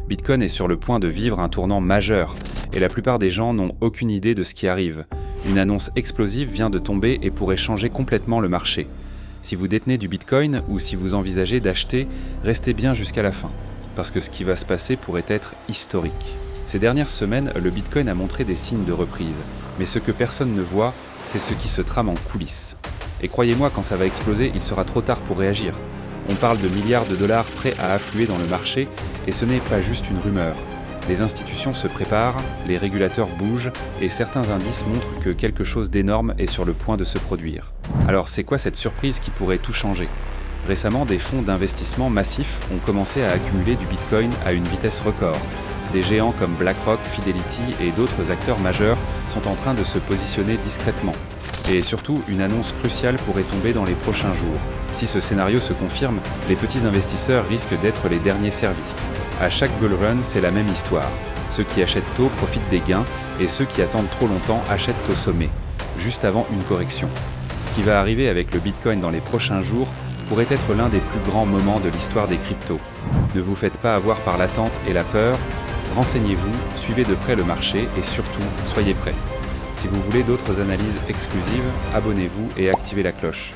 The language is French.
Bitcoin est sur le point de vivre un tournant majeur, et la plupart des gens n'ont aucune idée de ce qui arrive. Une annonce explosive vient de tomber et pourrait changer complètement le marché. Si vous détenez du Bitcoin ou si vous envisagez d'acheter, restez bien jusqu'à la fin, parce que ce qui va se passer pourrait être historique. Ces dernières semaines, le Bitcoin a montré des signes de reprise, mais ce que personne ne voit, c'est ce qui se trame en coulisses. Et croyez-moi, quand ça va exploser, il sera trop tard pour réagir. On parle de milliards de dollars prêts à affluer dans le marché, et ce n'est pas juste une rumeur. Les institutions se préparent, les régulateurs bougent, et certains indices montrent que quelque chose d'énorme est sur le point de se produire. Alors c'est quoi cette surprise qui pourrait tout changer ? Récemment, des fonds d'investissement massifs ont commencé à accumuler du Bitcoin à une vitesse record. Des géants comme BlackRock, Fidelity et d'autres acteurs majeurs sont en train de se positionner discrètement. Et surtout, une annonce cruciale pourrait tomber dans les prochains jours. Si ce scénario se confirme, les petits investisseurs risquent d'être les derniers servis. À chaque bull run, c'est la même histoire. Ceux qui achètent tôt profitent des gains et ceux qui attendent trop longtemps achètent au sommet, juste avant une correction. Ce qui va arriver avec le Bitcoin dans les prochains jours pourrait être l'un des plus grands moments de l'histoire des cryptos. Ne vous faites pas avoir par l'attente et la peur, renseignez-vous, suivez de près le marché et surtout, soyez prêts. Si vous voulez d'autres analyses exclusives, abonnez-vous et activez la cloche.